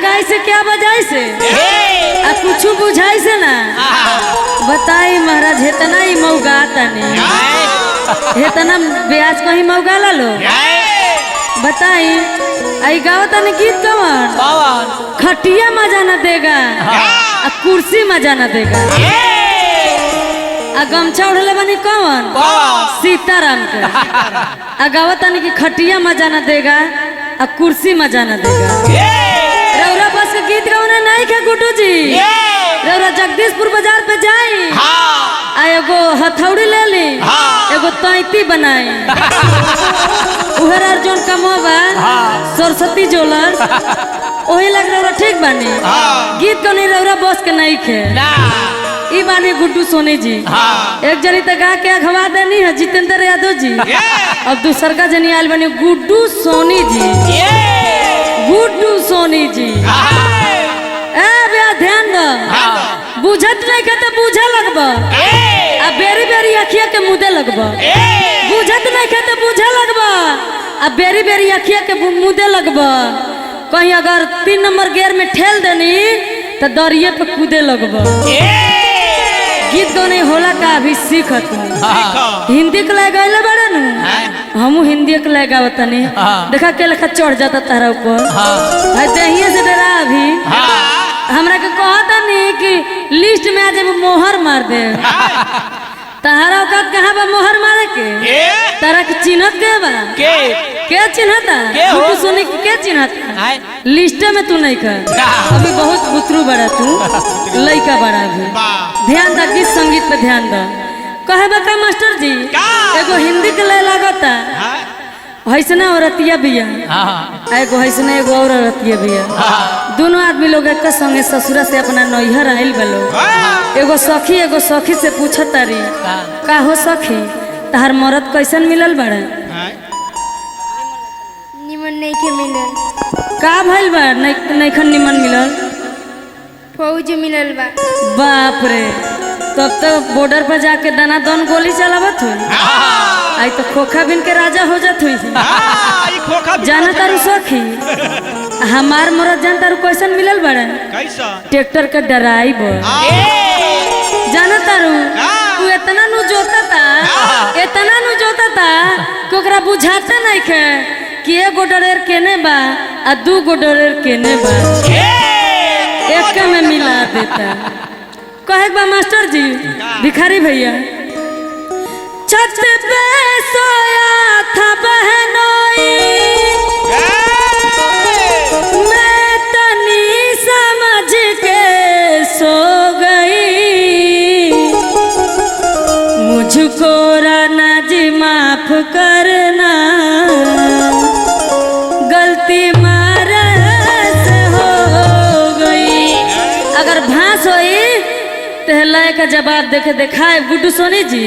गाय से क्या बजाई से आ कुछ बुझाई से ना बताई महाराज हेतना ही मौगा तने हेतना ब्याज कहीं मौगा ला लो बताई आई गाँव तने गीत कवन खटिया मजा न देगा आ कुर्सी मजा न देगा आ गमछा उड़ले बनी कवन सीताराम के आ गाँव तने की खटिया मजा न देगा आ कुर्सी मजा न देगा रौरा बस के गीत गाउने नहीं के गुड्डू जी रौरा जगदीशपुर बाजार पे जाई आ एगो हथौड़ी ले ली एगो तैती बनाई उहर अर्जुन कमोबा सरस्वती जोलर ओही लग रौरा ठीक बानी गीत गाने रौरा बस के नहीं खे ई बानी गुड्डू सोनी जी एक जनी तक गा के अखवा देनी है जितेंद्र यादव जी अब दूसर का जनी आयल बनी गुड्डू सोनी जी गुड्डू सोनी जी ए बे ध्यान दो बुझत नहीं के तो बुझे लगब आ बेरी बेरी अखिया के मुदे लगब बुझत नहीं के तो बुझे लगब आ बेरी बेरी अखिया के मुदे लगब कहीं अगर 3 नंबर गेयर में ठेल देनी तो दरिये पे कूदे लगब गीत गाने होला का अभी सीखत हिंदी के ले गए बड़े नु हम हिंदी के ले गावत नहीं देखा के लेखा चढ़ जाता तारा ऊपर भाई दहिए से डरा अभी हमरा के कहता नहीं कि लिस्ट में आज मोहर मार दे तारा का कहां बा मोहर मारे के तारा के चिन्हत के बा के चिन्हता तू सुनी के चिन्हता लिस्ट में तू नहीं कर अभी बहुत बुतरू बड़ा तू लइका बड़ा भी ध्यान दा गीत संगीत पे ध्यान दा कहे बा का मास्टर जी एगो हिंदी के ले लागता हैसना औरतिया बिया एगो हैसना एगो और औरतिया बिया दोनों आदमी लोग एक संगे ससुरा से अपना नैहर आइल बलो एगो सखी से पूछत तारी का हो सखी तहार मरद कैसन मिलल बड़ा निमन नहीं के मिलल का भइल बा नैखन निमन मिलल फौज मिलल बा बाप रे तब तो बॉर्डर पर जाके दाना दन गोली चलावत हुई आई तो खोखा बिन के राजा हो जात हुई जाना तारू सखी हमार मरद जान तारू कैसन मिलल बड़ा ट्रैक्टर का ड्राइवर जाना तारू तू इतना नु जोता था कि ओकरा बुझाते नहीं खे कि एगो डरेर केने बा आ 2 गो डरेर केने बा एक में मिला देता कहे बा मास्टर जी भिखारी भैया छत पे सोया था बहनोई मैं तनी समझ के सो गई मुझको राना जी माफ करना गलती मारे से हो गई अगर भांस होई लय का जवाब देखे दिखाए गुड्डू सोनी जी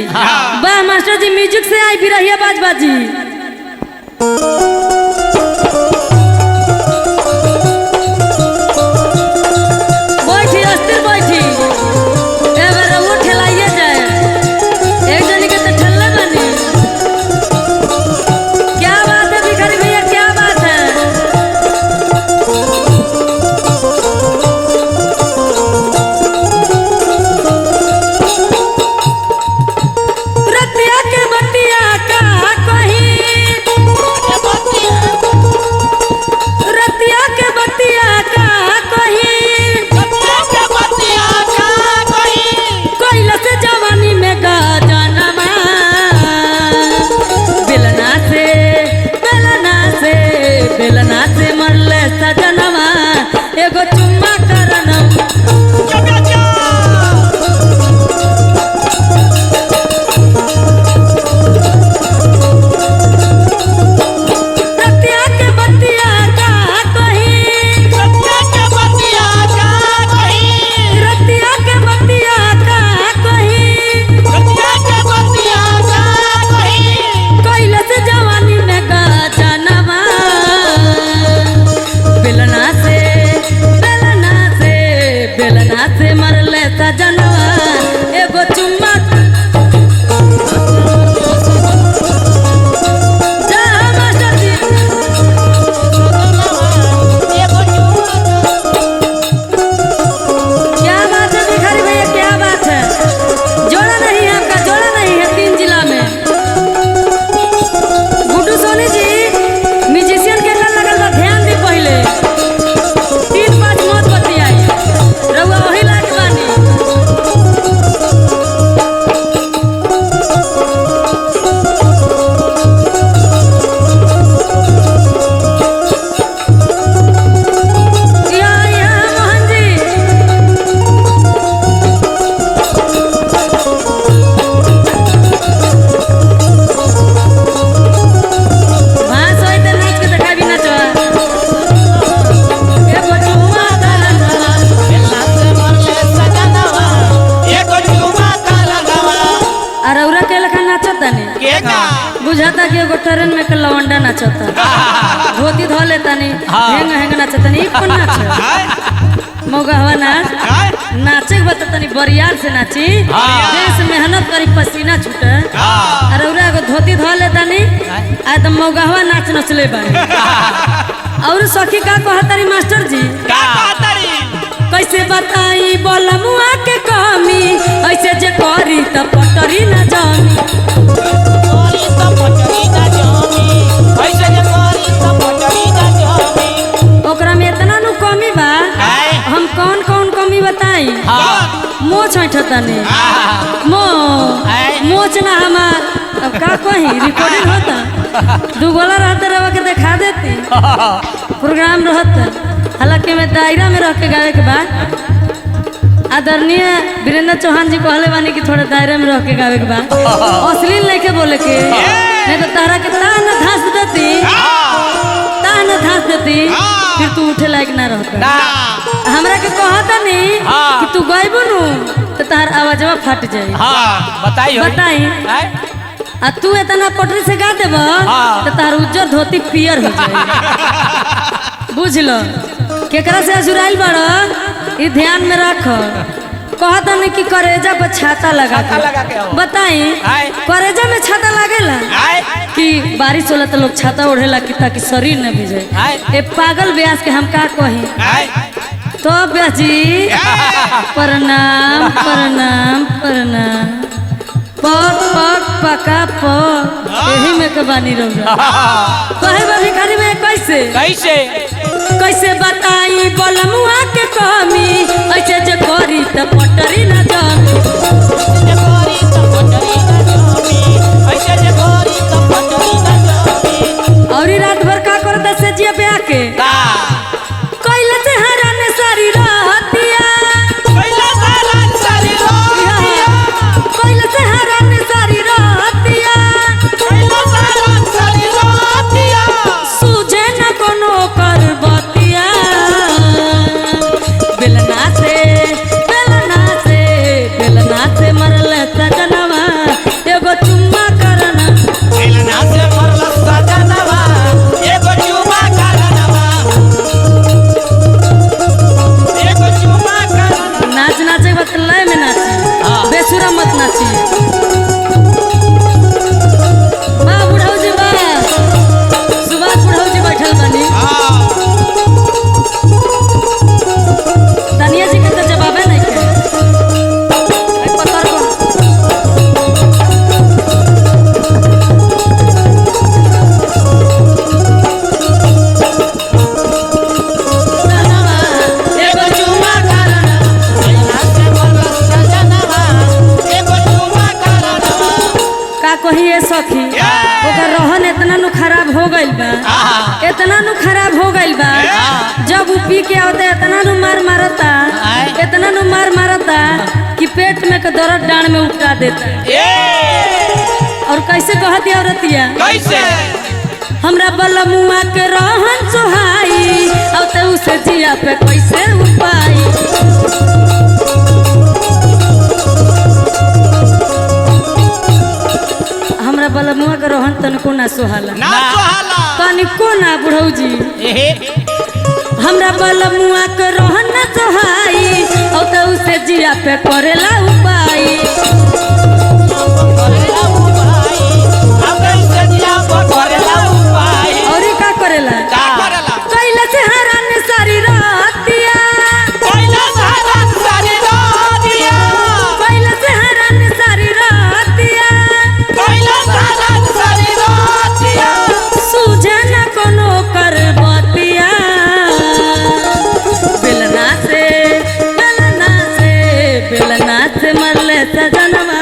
वाह मास्टर जी म्यूजिक से आई भी रही बाज बाजी बैठी अस्थिर बैठी एबार वो ठेलाइए जाए एक जनी के तो ठेलने बनी क्या बात है भिखारी भैया क्या बात है रतिया के बतिया का कहीं बुझाता कि एगो ट्रेन में के लवंडा नाचता धोती धो लेता नहीं हेंग हेंग नाचता नहीं कौन नाच मौगा हवा नाच नाचे के बता नहीं बरियार से नाची जैसे मेहनत करी पसीना छूटे अरे उरा एगो धोती धो लेता नहीं आए तो मौगा हवा नाच नचले बारे और सखी का कहतारी मास्टर जी कैसे बताई बोलमुआ के कमी ऐसे जे करी त पटरी न जामी ओकरा में इतना नु कमी बा हम कौन कौन कमी बताई मोछ ऐठतने मोछ ना हमार अब का कही रिकॉर्डिंग होता दू गोला रहते रह के दिखा देती प्रोग्राम रहता हालांकि मैं दायरा में रह के गावे के बाद आदरणीय वीरेंद्र चौहान जी कहले बानी कि थोड़ा दायरा में रह के गावे के बाद अश्लील लेके बोले के नहीं तो तारा के तान धांस देती फिर तू उठे लायक ना रहता हमरा के कहता नहीं कि तू गायबो नु तो तार आवाजवा फट जाई बताई आ तू इतना पटरी से गा देब तो तार उज्जर धोती पियर हो जाए बुझ लो केकरा से अजुराइल बड़ ई ध्यान में रख कहता नहीं कि करेजा पर छाता लगा के बताई करेजा में छाता लागेला कि बारिश होला तो लोग छाता ओढ़ेला कि ताकि शरीर न भिजे ए पागल ब्यास के हम का कही तो ब्यास जी प्रणाम प्रणाम प्रणाम पक पक पका पक यही में के बानी रहुआ कहे बा भिखारी में कैसे कैसे बताई बोलमुआ के कमी ऐसे जे करी त पटरी न जामी और रात भर का करता से जिया पे आके कैला से हरान सारी रहतिया कैला से हरान सारी रहतिया सूझे न कोनो कर बतिया बेलना से मरल सजनवा एगो चुम्मा करना नाच नाचे के बाद लय में नाची बेसुरा मत नाची वाह बुढ़ऊ जी वाह सुभाष बुढ़ऊ जी बैठल बानी तनिया जी के तो जवाबे नहीं के पत्थर कहिए सखी ओकर रहन इतना नु खराब हो गइल बा इतना नु खराब हो गइल बा जब उ पी के आवते इतना नु मार मारता कि पेट में के दर्द डांड में उठा देता और कैसे कहती औरतिया कैसे हमरा बलमुआ के रहन सुहाई औते उसे जिया पे कैसे उपाई हमरा बलमुआ के रोहन तनको ना सोहाला तनिको ना बुढ़ऊ जी हमरा बलमुआ के रोहन ना सोहाई औ त उसे जिया पे करेला उपाय और का करेला कैला से हरान सारी रातिया कैला से हरान सारी रातिया सूझे न कोनो कर बतिया बेलना से मरले सजनवा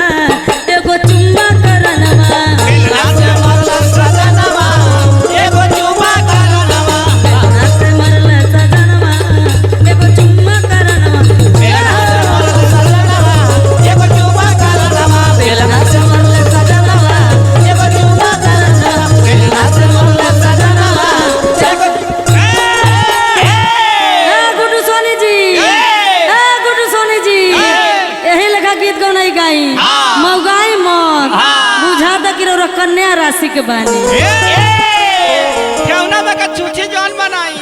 के बानी। ठेवना में का चूची जौन बनाई